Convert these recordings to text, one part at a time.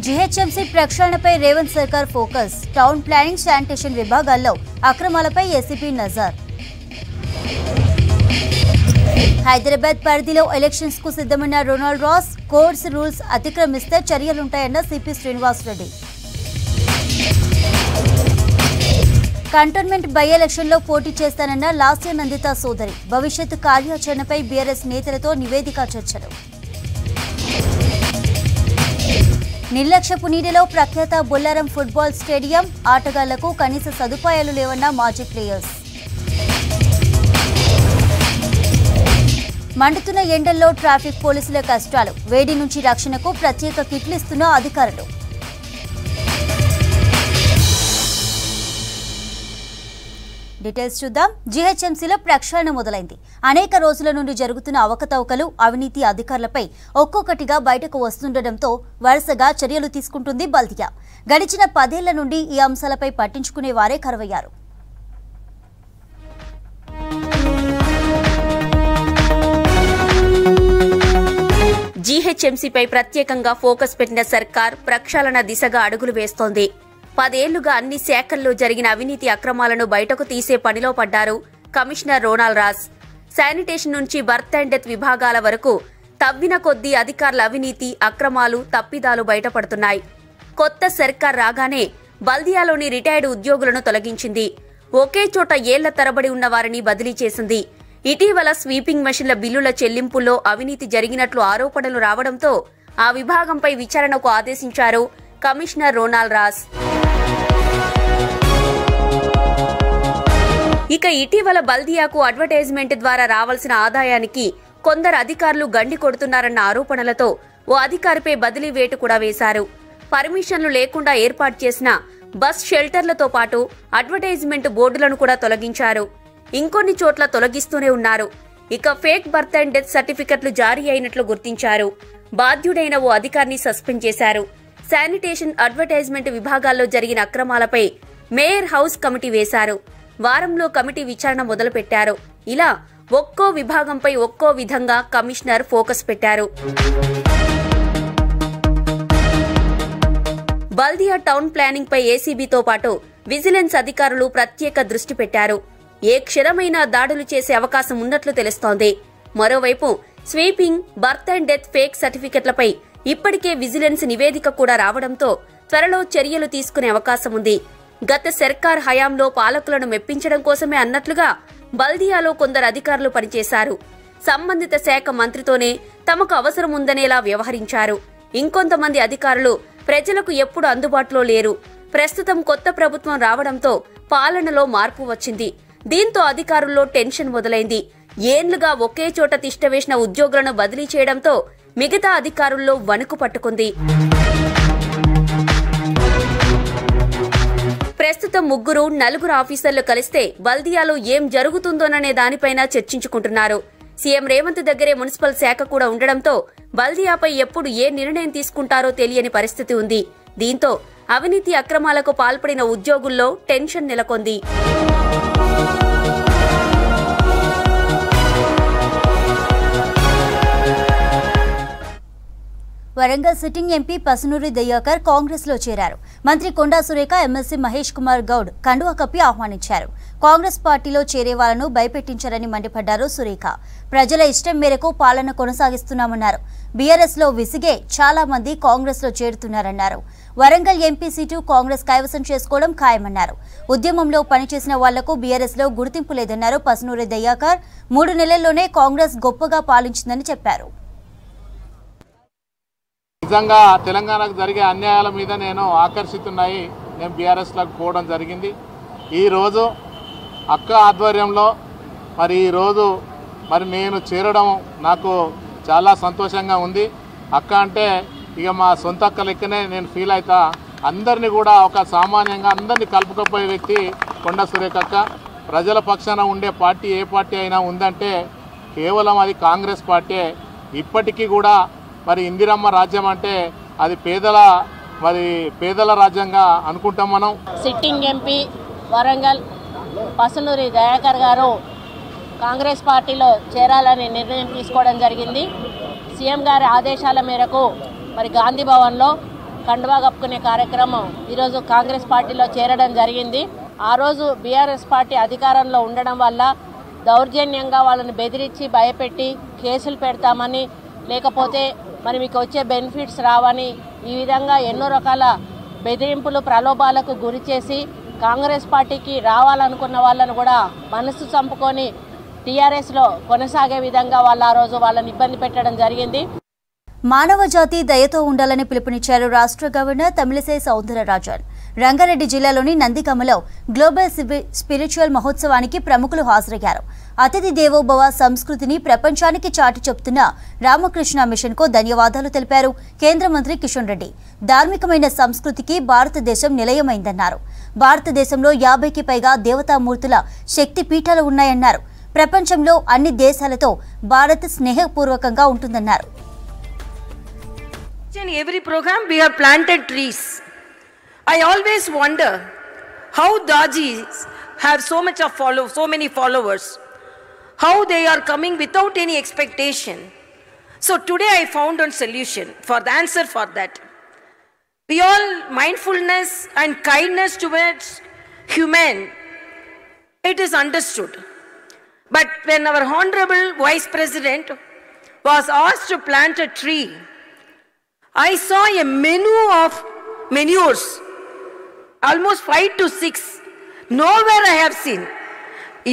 GHMC ప్రక్షాళనపై Revanth సర్కార్ focus. Town planning, sanitation విభాగాల్లో అక్రమాలపై ACP నజర్. హైదరాబాద్ పరిధిలో ఎలక్షన్స్ కు సిద్ధమైన రొనాల్డ్ రాస్. కోడ్స్ రూల్స్ అతిక్రమిస్తే చర్యలుంటాయన్న CP Srinivas Reddy. Cantonment by ఎలక్షన్లో పోటీ చేస్తానన్న లాస్య నందిత సోదరి. భవిష్యత్ కార్యాచరణపై బీఆర్ఎస్ నేతలతో నివేదిక చర్చలు. నిర్లక్ష్యపు నీటిలో ప్రఖ్యాత బొల్లారం ఫుట్బాల్ స్టేడియం. ఆటగాళ్లకు కనీస సదుపాయాలు లేవన్న మాజీ ప్లేయర్స్. మండుతున్న ఎండల్లో ట్రాఫిక్ పోలీసుల కష్టాలు. వేడి నుంచి రక్షణకు ప్రత్యేక కిట్లు ఇస్తున్న అధికారులు. డీటెయిల్స్ చూద్దాం. జీహెచ్ఎంసీలో ప్రక్షాళన మొదలైంది. అనేక రోజుల నుండి జరుగుతున్న అవకతవకలు, అవినీతి అధికారులపై ఒక్కొక్కటిగా బయటకు వస్తుండటంతో వరుసగా చర్యలు తీసుకుంటుంది బల్దియా. గడిచిన 10 ఏళ్ల నుండి ఈ అంశాలపై పట్టించుకునే వారే కరువయ్యారు. జీహెచ్ఎంసీపై ప్రత్యేకంగా ఫోకస్ పెట్టిన సర్కార్ ప్రక్షాళన దిశగా అడుగులు వేస్తోంది. 10 ఏళ్లుగా అన్ని శాఖల్లో జరిగిన అవినీతి అక్రమాలను బయటకు తీసే పనిలో పడ్డారు కమిషనర్ రొనాల్డ్ రాస్. శానిటేషన్ నుంచి బర్త్ అండ్ డెత్ విభాగాల వరకు తవ్విన కొద్దీ అధికారుల అవినీతి, అక్రమాలు, తప్పిదాలు బయటపడుతున్నాయి. కొత్త సర్కార్ రాగానే బల్దియాలోని రిటైర్డ్ ఉద్యోగులను తొలగించింది. ఒకే చోట ఏళ్ల తరబడి ఉన్న వారిని బదిలీ చేసింది. ఇటీవల స్వీపింగ్ మెషిన్ల బిల్లుల చెల్లింపుల్లో అవినీతి జరిగినట్లు ఆరోపణలు రావడంతో ఆ విభాగంపై విచారణకు ఆదేశించారు కమిషనర్ రొనాల్డ్ రాస్. ఇక ఇటీవల బల్దియాకు అడ్వర్టైజ్మెంట్ ద్వారా రావాల్సిన ఆదాయానికి కొందరు అధికారులు గండి కొడుతున్నారన్న ఆరోపణలతో ఓ అధికారిపై బదిలీ వేటు కూడా వేశారు. పర్మిషన్లు లేకుండా ఏర్పాటు చేసిన బస్ షెల్టర్లతో పాటు అడ్వర్టైజ్మెంట్ బోర్డులను కూడా తొలగించారు. ఇంకొన్ని చోట్ల తొలగిస్తూనే ఉన్నారు. ఇక ఫేక్ బర్త్ అండ్ డెత్ సర్టిఫికెట్లు జారీ అయినట్లు గుర్తించారు. బాధ్యుడైన ఓ అధికారిని సస్పెండ్ చేశారు. శానిటేషన్, అడ్వర్టైజ్మెంట్ విభాగాల్లో జరిగిన అక్రమాలపై మేయర్ హౌస్ కమిటీ వేశారు. వారంలో కమిటీ విచారణ మొదలుపెట్టారు. ఇలా ఒక్కో విభాగంపై ఒక్కో విధంగా కమిషనర్ ఫోకస్ పెట్టారు. బల్దియా టౌన్ ప్లానింగ్ పై ఏసీబీతో పాటు విజిలెన్స్ అధికారులు ప్రత్యేక దృష్టి పెట్టారు. ఏ క్షణమైనా దాడులు చేసే అవకాశం ఉన్నట్లు తెలుస్తోంది. మరోవైపు sweeping, birth and death fake సర్టిఫికెట్లపై ఇప్పటికే విజిలెన్స్ నివేదిక కూడా రావడంతో త్వరలో చర్యలు తీసుకునే అవకాశం ఉంది. గత సర్కార్ హయాంలో పాలకులను మెప్పించడం కోసమే అన్నట్లుగా బల్దియాలో కొందరు అధికారులు పనిచేశారు. సంబంధిత శాఖ మంత్రితోనే తమకు అవసరం ఉందనేలా వ్యవహరించారు. ఇంకొంతమంది అధికారులు ప్రజలకు ఎప్పుడు అందుబాటులో లేరు. ప్రస్తుతం కొత్త ప్రభుత్వం రావడంతో పాలనలో మార్పు వచ్చింది. దీంతో అధికారుల్లో టెన్షన్ మొదలైంది. ఏళ్లుగా ఒకే చోట తిష్టవేసిన ఉద్యోగులను బదిలీ చేయడంతో మిగతా అధికారుల్లో వణుకు పట్టుకుంది. ప్రస్తుతం 3-4 ఆఫీసర్లు కలిస్తే బల్దియాలో ఏం జరుగుతుందోననే దానిపైన చర్చించుకుంటున్నారు. సీఎం రేవంత్ దగ్గరే మున్సిపల్ శాఖ కూడా ఉండడంతో బల్దియాపై ఎప్పుడు ఏ నిర్ణయం తీసుకుంటారో తెలియని పరిస్థితి ఉంది. దీంతో అవినీతి అక్రమాలకు పాల్పడిన ఉద్యోగుల్లో టెన్షన్ నెలకొంది. వరంగల్ సిట్టింగ్ ఎంపీ పసునూరి దయాకర్ కాంగ్రెస్ లో చేరారు. మంత్రి కొండా సురేఖ, ఎమ్మెల్సీ మహేష్ కుమార్ గౌడ్ కండువా కప్పి ఆహ్వానించారు. కాంగ్రెస్ పార్టీలో చేరే వాళ్లను భయపెట్టించారని మండిపడ్డారు సురేఖ. ప్రజల ఇష్టం మేరకు పాలన కొనసాగిస్తున్నామన్నారు. బీఆర్ఎస్ లో విసిగే చాలా మంది కాంగ్రెస్ లో చేరుతున్నారన్నారు. వరంగల్ ఎంపీ సీటు కాంగ్రెస్ కైవసం చేసుకోవడం ఖాయమన్నారు. ఉద్యమంలో పనిచేసిన వాళ్లకు బీఆర్ఎస్ లో గుర్తింపు లేదన్నారు పసునూరి దయాకర్. 3 నెలల్లోనే కాంగ్రెస్ గొప్పగా పాలించిందని చెప్పారు. నిజంగా తెలంగాణకు జరిగే అన్యాయాల మీద నేను ఆకర్షితున్నాయి. నేను బీఆర్ఎస్లోకి పోవడం జరిగింది. ఈరోజు అక్క ఆధ్వర్యంలో ఈరోజు నేను చేరడం నాకు చాలా సంతోషంగా ఉంది. అక్క అంటే ఇక మా సొంత అక్క లెక్కనే నేను ఫీల్ అవుతా. అందరినీ కూడా ఒక సామాన్యంగా అందరినీ కలుపుకపోయే వ్యక్తి కొండా సురేఖ అక్క. ప్రజల పక్షాన ఉండే పార్టీ ఏ పార్టీ అయినా ఉందంటే కేవలం అది కాంగ్రెస్ పార్టీ. ఇప్పటికీ కూడా ఇందిరమ్మ రాజ్యం అంటే అది పేదల రాజ్యంగా అనుకుంటాం మనం. సిట్టింగ్ ఎంపీ వరంగల్ పసునూరి దయాకర్ గారు కాంగ్రెస్ పార్టీలో చేరాలని నిర్ణయం తీసుకోవడం జరిగింది. సీఎం గారి ఆదేశాల మేరకు గాంధీ భవన్లో కండువా కప్పుకునే కార్యక్రమం ఈరోజు కాంగ్రెస్ పార్టీలో చేరడం జరిగింది. ఆ రోజు బీఆర్ఎస్ పార్టీ అధికారంలో ఉండడం వల్ల దౌర్జన్యంగా వాళ్ళని బెదిరించి భయపెట్టి కేసులు పెడతామని, లేకపోతే మరి మీకు వచ్చే బెనిఫిట్స్ రావని, ఈ విధంగా ఎన్నో రకాల బెదిరింపులు ప్రలోభాలకు గురి చేసి కాంగ్రెస్ పార్టీకి రావాలనుకున్న వాళ్ళను కూడా మనసు చంపుకొని టీఆర్ఎస్లో కొనసాగే విధంగా వాళ్ళు ఆ రోజు వాళ్ళని ఇబ్బంది పెట్టడం జరిగింది. మానవ జాతి దయతో ఉండాలని పిలుపునిచ్చారు రాష్ట్ర గవర్నర్ తమిళిసై సౌందరరాజన్. రంగారెడ్డి జిల్లాలోని నందిగామలో గ్లోబల్ స్పిరిచువల్ మహోత్సవానికి ప్రముఖులు హాజరయ్యారు. అతిథి దేవోభవ సంస్కృతిని ప్రపంచానికి చాటి చెప్తున్న రామకృష్ణ మిషన్కు ధన్యవాదాలు తెలిపారు కేంద్ర మంత్రి కిషన్ రెడ్డి. ధార్మికమైన సంస్కృతికి భారతదేశం నిలయమైందన్నారు. భారతదేశంలో 50కి పైగా దేవతామూర్తుల శక్తి పీఠాలు ఉన్నాయన్నారు. ప్రపంచంలో అన్ని దేశాలతో భారత్ స్నేహపూర్వకంగా ఉంటుందన్నారు. In every program we have planted trees. I always wonder how Dajis have so many followers, how they are coming without any expectation. So today I found a solution for the answer for that. We all mindfulness and kindness towards human, it is understood. But when our honorable Vice President was asked to plant a tree, I saw a menu of manures, almost 5 to 6. Nowhere I have seen.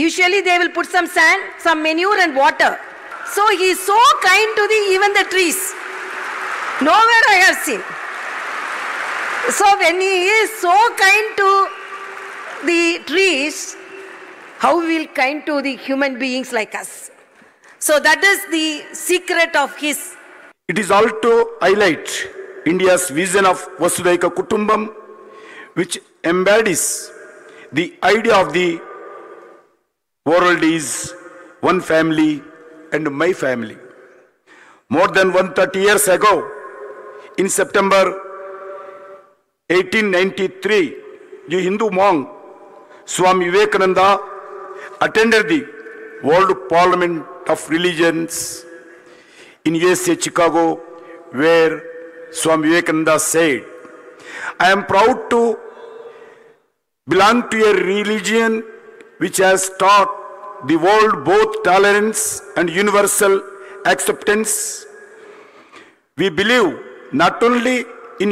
Usually they will put some sand, some manure and water. So he is so kind to even the trees. Nowhere I have seen. So when he is so kind to the trees, how will he kind to the human beings like us? So that is the secret of his. It is all to highlight India's vision of Vasudhaiva Kutumbam, which embodies the idea of the world is one family and my family. More than 130 years ago, in September 1893, the Hindu monk Swami Vivekananda attended the World Parliament of Religions in USA, Chicago, where Swami Vivekananda said, I am proud to belong to a religion which has taught the world both tolerance and universal acceptance. We believe not only in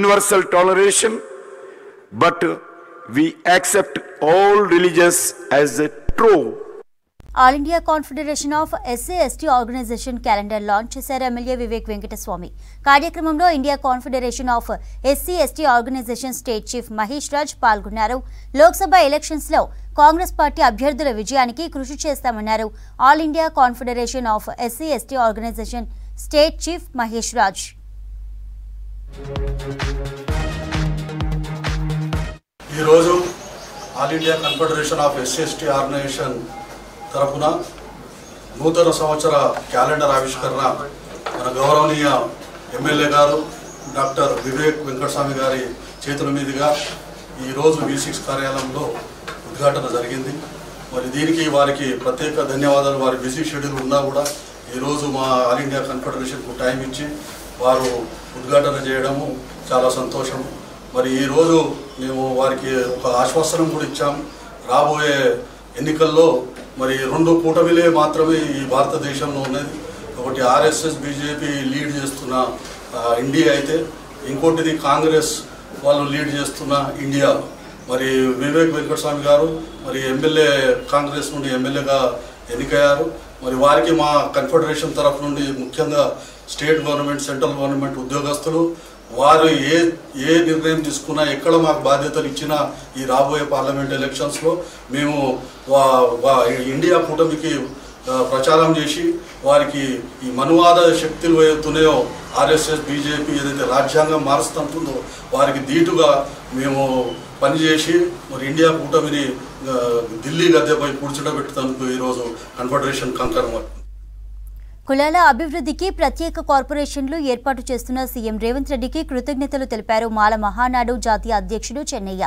universal toleration, but we accept all religions as a true. All India confederation of SC ST organisation calendar launch చేశారు MLA Vivek Venkataswamy. కార్యక్రమంలో India confederation of SC ST organisation state chief Mahesh Raj పాల్గొన్నారు. Lok Sabha elections లో Congress party అభ్యర్థుల విజయానికి కృషి చేస్తామన్నారు All India confederation of SC ST organisation state chief Mahesh Raj. ఈరోజు All India confederation of SC ST Organisation తరపున నూతన సంవత్సర క్యాలెండర్ ఆవిష్కరణ మన గౌరవనీయ ఎమ్మెల్యే గారు డాక్టర్ వివేక్ వెంకటస్వామి గారి చేతుల మీదుగా ఈరోజు V6 కార్యాలయంలో ఉద్ఘాటన జరిగింది. మరి దీనికి వారికి ప్రత్యేక ధన్యవాదాలు. వారి బిజీ షెడ్యూల్ ఉన్నా కూడా ఈరోజు మా ఆల్ ఇండియా కాన్ఫెడరేషన్కు టైం ఇచ్చి వారు ఉద్ఘాటన చేయడము చాలా సంతోషం. మరి ఈరోజు మేము వారికి ఒక ఆశ్వాసనం కూడా ఇచ్చాం. రాబోయే ఎన్నికల్లో మరి 2 కూటమిలే మాత్రమే ఈ భారతదేశంలో ఉన్నది. ఒకటి ఆర్ఎస్ఎస్ బీజేపీ లీడ్ చేస్తున్న ఇండియా అయితే, ఇంకోటిది కాంగ్రెస్ వాళ్ళు లీడ్ చేస్తున్న ఇండియా. మరి వివేక్ వెంకటస్వామి గారు మరి ఎమ్మెల్యే, కాంగ్రెస్ నుండి ఎమ్మెల్యేగా ఎన్నికయ్యారు. మరి వారికి మా కన్ఫెడరేషన్ తరఫు నుండి ముఖ్యంగా స్టేట్ గవర్నమెంట్, సెంట్రల్ గవర్నమెంట్ ఉద్యోగస్తులు వారు ఏ నిర్ణయం తీసుకున్నా, ఎక్కడ మాకు బాధ్యతలు ఇచ్చినా ఈ రాబోయే పార్లమెంట్ ఎలక్షన్స్లో మేము ఇండియా కూటమికి ప్రచారం చేసి వారికి ఈ మనువాద శక్తులు ఏవైతున్నాయో ఆర్ఎస్ఎస్ బీజేపీ ఏదైతే రాజ్యాంగం మారుస్తుంటుందో వారికి ధీటుగా మేము పనిచేసి మరి ఇండియా కూటమిని ఢిల్లీ గద్దెపై కూర్చుండబెట్టడానికి ఈరోజు కన్ఫెడరేషన్ కంకరం. కులాల అభివృద్ధికి ప్రత్యేక కార్పొరేషన్లు ఏర్పాటు చేస్తున్న సీఎం రేవంత్ రెడ్డికి కృతజ్ఞతలు తెలిపారు మాల మహానాడు జాతీయ అధ్యక్షుడు చెన్నయ్య.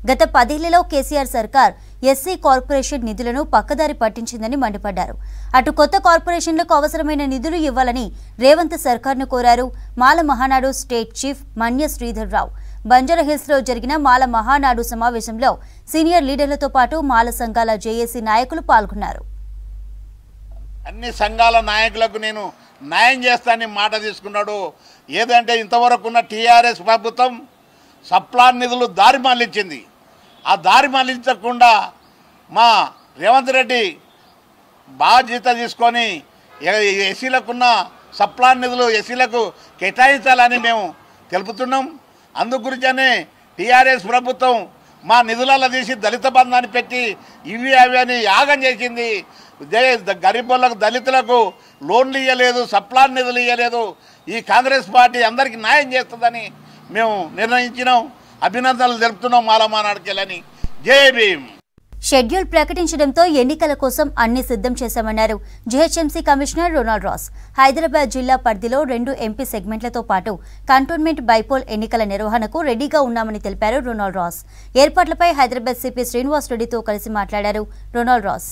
గత 10 ఏళ్లలో కేసీఆర్ సర్కార్ ఎస్సీ కార్పొరేషన్ నిధులను పక్కదారి పట్టించిందని మండిపడ్డారు. అటు కొత్త కార్పొరేషన్లకు అవసరమైన నిధులు ఇవ్వాలని రేవంత్ సర్కార్ను కోరారు. మాల మహానాడు స్టేట్ చీఫ్ మన్య శ్రీధర్ రావు బంజారాహిల్స్లో జరిగిన మాల మహానాడు సమావేశంలో సీనియర్ లీడర్లతో పాటు మాల సంఘాల జేఏసీ నాయకులు పాల్గొన్నారు. అన్ని సంఘాల నాయకులకు నేను న్యాయం చేస్తానని మాట తీసుకున్నాడు. ఏదంటే ఇంతవరకు ఉన్న టీఆర్ఎస్ ప్రభుత్వం సప్లాన్ నిధులు దారి మళ్లించింది. ఆ దారి మళ్లించకుండా మా రేవంత్ రెడ్డి బాధ్యత తీసుకొని ఎస్సీలకున్న సప్లాన్ నిధులు ఎస్సీలకు కేటాయించాలని మేము తెలుపుతున్నాం. అందు గురించనే టీఆర్ఎస్ ప్రభుత్వం మా నిధులలో తీసి దళిత బంధాన్ని పెట్టి ఇవి అవి అని యాగం చేసింది. గరీబులకు దళితులకు లోన్లు ఇవ్వలేదు, సప్లాన్ నిధులు ఇవ్వలేదు. ఈ కాంగ్రెస్ పార్టీ అందరికీ న్యాయం చేస్తుందని మేము నిర్ణయించినాం. అభినందనలు తెలుపుతున్నాం మాలమానాడుకెళ్ళని. జై భీమ్. షెడ్యూల్ ప్రకటించడంతో ఎన్నికల కోసం అన్ని సిద్ధం చేశామన్నారు GHMC commissioner Ronald Ross. Hyderabad జిల్లా పరిధిలో 2 ఎంపీ సెగ్మెంట్లతో పాటు కంటోన్మెంట్ బైపోల్ ఎన్నికల నిర్వహణకు రెడీగా ఉన్నామని తెలిపారు రొనాల్డ్ రాస్. ఏర్పాట్లపై హైదరాబాద్ సిపి శ్రీనివాస్ రెడ్డితో కలిసి మాట్లాడారు రొనాల్డ్ రాస్.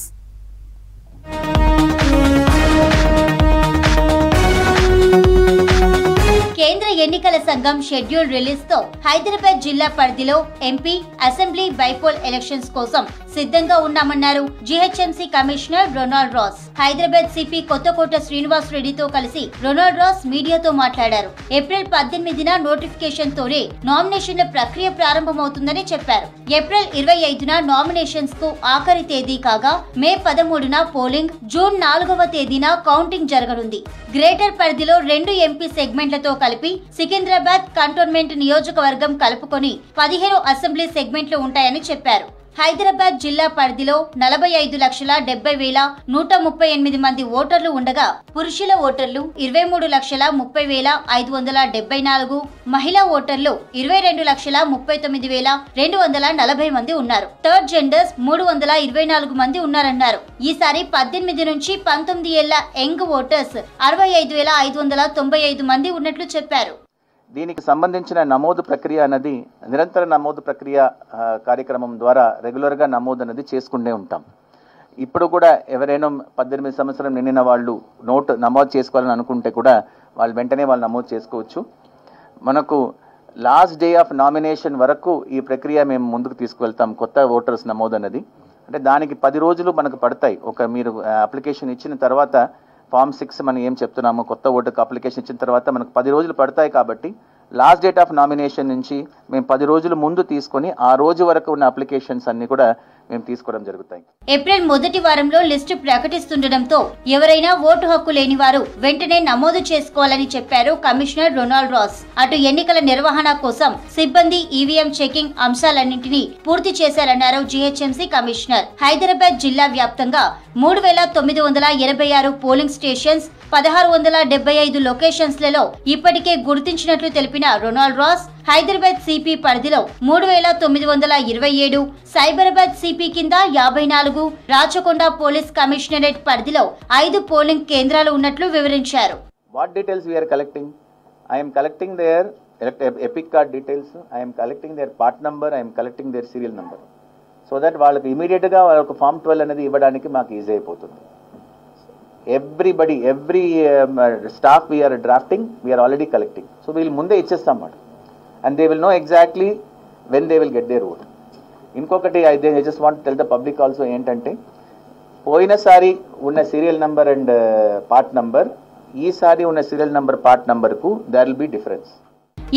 కేంద్ర ఎన్నికల సంఘం షెడ్యూల్ రిలీజ్ తో హైదరాబాద్ జిల్లా పరిధిలో ఎంపీ, అసెంబ్లీ బైపోల్ ఎలక్షన్స్ కోసం సిద్ధంగా ఉన్నామన్నారు GHMC commissioner Ronald Ross. Hyderabad CP Kothakota Srinivas రెడ్డితో కలిసి రొనాల్డ్ రాస్ మీడియాతో మాట్లాడారు. ఏప్రిల్ 18న నోటిఫికేషన్ తోనే నామినేషన్ల ప్రక్రియ ప్రారంభమవుతుందని చెప్పారు. ఏప్రిల్ 25న నామినేషన్స్ కు ఆఖరి తేదీ కాగా మే 13న పోలింగ్, జూన్ 4వ తేదీన కౌంటింగ్ జరగనుంది. గ్రేటర్ పరిధిలో 2 ఎంపీ సెగ్మెంట్లతో కలిపి సికింద్రాబాద్ కంటోన్మెంట్ నియోజకవర్గం కలుపుకొని 15 అసెంబ్లీ సెగ్మెంట్లు ఉంటాయని చెప్పారు. హైదరాబాద్ జిల్లా పరిధిలో 45,70,138 మంది ఓటర్లు ఉండగా పురుషుల ఓటర్లు 23,30,574, మహిళా ఓటర్లు 22,39,240 మంది ఉన్నారు. థర్డ్ జెండర్స్ 324 మంది ఉన్నారన్నారు. ఈసారి 18 నుంచి 19 ఏళ్ల యంగ్ ఓటర్స్ 65,595 మంది ఉన్నట్లు చెప్పారు. దీనికి సంబంధించిన నమోదు ప్రక్రియ అన్నది నిరంతర నమోదు ప్రక్రియ కార్యక్రమం ద్వారా రెగ్యులర్గా నమోదు అనేది చేసుకుంటూ ఉంటాం. ఇప్పుడు కూడా ఎవరైనా 18 సంవత్సరం నిండిన వాళ్ళు నమోదు చేసుకోవాలని అనుకుంటే కూడా వాళ్ళు వెంటనే వాళ్ళు నమోదు చేసుకోవచ్చు. మనకు లాస్ట్ డే ఆఫ్ నామినేషన్ వరకు ఈ ప్రక్రియ మేము ముందుకు తీసుకువెళ్తాం. కొత్త ఓటర్స్ నమోదు అన్నది అంటే దానికి 10 రోజులు మనకు పడతాయి. మీరు అప్లికేషన్ ఇచ్చిన తర్వాత ఫామ్ 6 మనం ఏం చెప్తున్నామో కొత్త ఓటుకు అప్లికేషన్ ఇచ్చిన తర్వాత మనకు 10 రోజులు పడతాయి. కాబట్టి లాస్ట్ డేట్ ఆఫ్ నామినేషన్ నుంచి మేము 10 రోజులు ముందు తీసుకొని ఆ రోజు వరకు ఉన్న అప్లికేషన్స్ అన్ని కూడా మేము తీసుకోవడం జరుగుతాయి. ఏప్రిల్ మొదటి వారంలో లిస్టు ప్రకటిస్తుండటంతో ఎవరైనా ఓటు హక్కు లేని వారు వెంటనే నమోదు చేసుకోవాలని చెప్పారు కమిషనర్ రొనాల్డ్ రాస్. అటు ఎన్నికల నిర్వహణ కోసం సిబ్బంది ఈవీఎం చెకింగ్ అంశాలన్నింటినీ పూర్తి చేశారన్నారు జీహెచ్ఎంసీ కమిషనర్. హైదరాబాద్ జిల్లా వ్యాప్తంగా 3,986 పోలింగ్ స్టేషన్స్, 1,675 లొకేషన్స్లలో ఇప్పటికే గుర్తించినట్లు తెలిపిన రొనాల్డ్ రాస్, హైదరాబాద్ సిపి పరిధిలో 3,927, సైబరాబాద్ సిపి కింద 54, రాచకొండ పోలీస్ కమిషనరేట్ పరిధిలో 5 పోలింగ్ కేంద్రాలు ఉన్నట్లు వివరించారు. What details we are collecting? I am collecting their epic card details, I am collecting their part number, I am collecting their serial number. So that వాళ్ళకి immediate గా వాళ్ళకి form 12 అనేది ఇవ్వడానికి మాకు ఈజీ అయిపోతుంది. every staff we are drafting, we are already collecting. So we will ముందే ఇచ్చేస్తాం మాట. And they will know exactly when they will get their vote. ఇంకొకటి I just want to tell the public also ఏంటంటే పోయినసారి ఉన్న serial number and part number ఈసారి ఉన్న serial number part number కు there will be difference.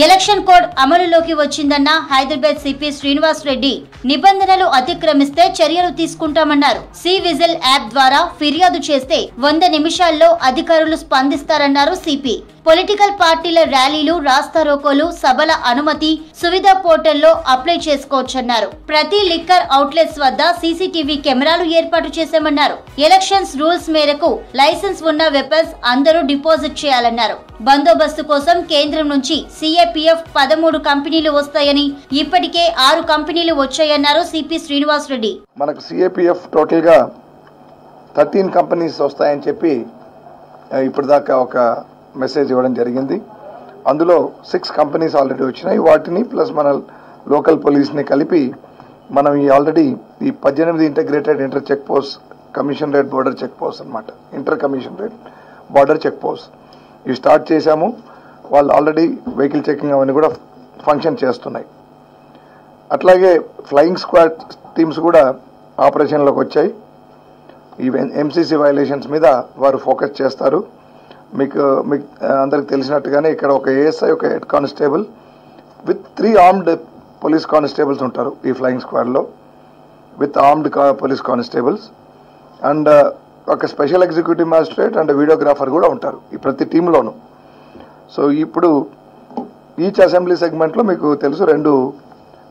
Election code అమలులోకి వచ్చిందన్న Hyderabad CP Srinivas Reddy నిబంధనలు అతిక్రమిస్తే చర్యలు తీసుకుంటామన్నారు. సి విజిల్ యాప్ ద్వారా ఫిర్యాదు చేస్తే 100 నిమిషాల్లో అధికారులు స్పందిస్తారన్నారు సిపి. పొలిటికల్ పార్టీల ర్యాలీలు, రాస్తారోకోలు, సభల అనుమతి సువిధా పోర్టల్లో అప్లై చేసుకోవచ్చన్నారు. ప్రతి లిక్కర్ అవుట్లెట్స్ వద్ద సీసీటీవీ కెమెరాలు ఏర్పాటు చేశామన్నారు. ఎలక్షన్స్ రూల్స్ మేరకు లైసెన్స్ ఉన్న వెపన్స్ అందరూ డిపాజిట్ చేయాలన్నారు. బందోబస్తు కోసం కేంద్రం నుంచి సిఏపిఎఫ్ 13 కంపెనీలు వస్తాయని ఇప్పటికే 6 కంపెనీలు వచ్చాయన్నారు సిపి శ్రీనివాస్ రెడ్డి. మనకు సిఏపిఎఫ్ టోటల్ గా 13 కంపెనీస్ వస్తాయని చెప్పి ఇప్పటిదాకా ఒక మెసేజ్ ఇవ్వడం జరిగింది. అందులో 6 కంపెనీస్ ఆల్రెడీ వచ్చినాయి. వాటిని ప్లస్ మన లోకల్ పోలీస్ని కలిపి మనం ఆల్రెడీ ఈ 18 integrated inter check post commissionerate border check post అనమాట, inter commissionerate border check post ఇవి స్టార్ట్ చేశాము. వాళ్ళు ఆల్రెడీ వెహికల్ చెకింగ్ అవన్నీ కూడా ఫంక్షన్ చేస్తున్నాయి. అట్లాగే ఫ్లయింగ్ స్క్వాడ్ టీమ్స్ కూడా ఆపరేషన్లోకి వచ్చాయి. ఈ ఎంసీసీ వైలేషన్స్ మీద వారు ఫోకస్ చేస్తారు. మీకు అందరికి తెలిసినట్టుగానే ఇక్కడ ఒక ఏఎస్ఐ, ఒక head constable with 3 armed police constables ఉంటారు ఈ ఫ్లయింగ్ స్క్వాడ్లో, with armed police constables and ఒక special executive magistrate and videographer కూడా ఉంటారు ఈ ప్రతి టీంలోనూ. సో ఇప్పుడు ఈచ్ అసెంబ్లీ సెగ్మెంట్లో మీకు తెలుసు 2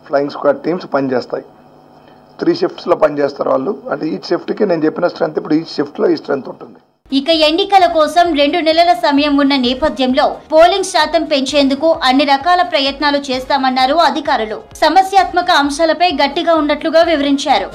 ఫ్లయింగ్ స్క్వాడ్ టీమ్స్ పనిచేస్తాయి. 3 షిఫ్ట్స్లో పనిచేస్తారు వాళ్ళు. అంటే ఈచ్ షిఫ్ట్కి నేను చెప్పిన స్ట్రెంత్ ఇప్పుడు ఈచ్ షిఫ్ట్లో ఈ స్ట్రెంత్ ఉంటుంది. ఇక ఎన్నికల కోసం 2 నెలల సమయం ఉన్న నేపథ్యంలో పోలింగ్ శాతం పెంచేందుకు అన్ని రకాల ప్రయత్నాలు చేస్తామన్నారు అధికారులు. సమస్యాత్మక అంశాలపై గట్టిగా ఉన్నట్లుగా వివరించారు.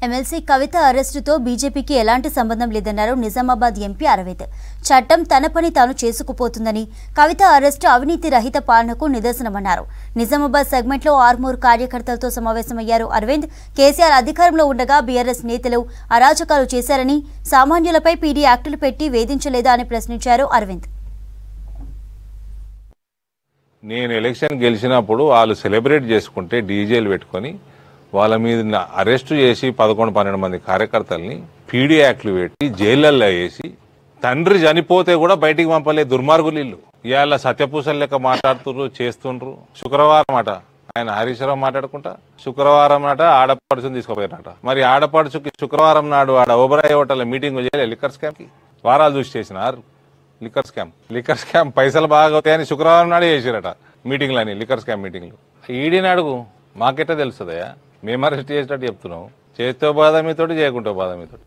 ఎమ్మెల్సీ కవిత అరెస్టుతో బీజేపీకి ఎలాంటి సంబంధం లేదన్నారు నిజామాబాద్ ఎంపీ అరవింద్. చట్టం తన పని తాను చేసుకుపోతుందని, కవిత అరెస్టు అవినీతి రహిత పాలనకు నిదర్శనమన్నారు. నిజామాబాద్ సెగ్మెంట్లో ఆర్మూర్ కార్యకర్తలతో సమావేశమయ్యారు అరవింద్. కేసీఆర్ అధికారంలో ఉండగా బీఆర్ఎస్ నేతలు అరాచకాలు చేశారని, సామాన్యులపై పీడీ యాక్టులు పెట్టి వేధించలేదా అని ప్రశ్నించారు అరవింద్. నేను ఎలక్షన్ గెలిచినప్పుడు వాళ్ళు సెలబ్రేట్ చేసుకుంటే డీజేలు పెట్టుకొని వాళ్ళ మీద అరెస్టు చేసి 11-12 మంది కార్యకర్తల్ని పీడీ యాక్ట్లు పెట్టి జైళ్లల్లో వేసి తండ్రి చనిపోతే కూడా బయటికి పంపలే దుర్మార్గులు ఇల్లు. ఇవాళ సత్యపూసలు లెక్క మాట్లాడుతున్నారు, చేస్తుండ్రు. శుక్రవారం అట ఆయన హరీష్ రావు మాట్లాడుకుంటా శుక్రవారం నాట ఆడపడుచుని తీసుకుపోయారట. మరి ఆడపడుచుకి శుక్రవారం నాడు ఆడ ఓబరాయ్ హోటల్ మీటింగ్ చేయలే లిక్కర్ స్కామ్ కి వారాలు చూసి చేసినారు. లిక్కర్ స్కామ్ పైసలు బాగా అవుతాయని శుక్రవారం నాడే చేసిరట మీటింగ్లని, లిక్కర్ స్కామ్ మీటింగ్లు. ఈడీని అడుగు, మాకెట్టా తెలుస్తుందయా? మేము అరెస్ట్ చేసేటట్టు చెప్తున్నాం. చేస్తే బాధ మీతోటి, చేయకుంటే బాధ మీతోటి.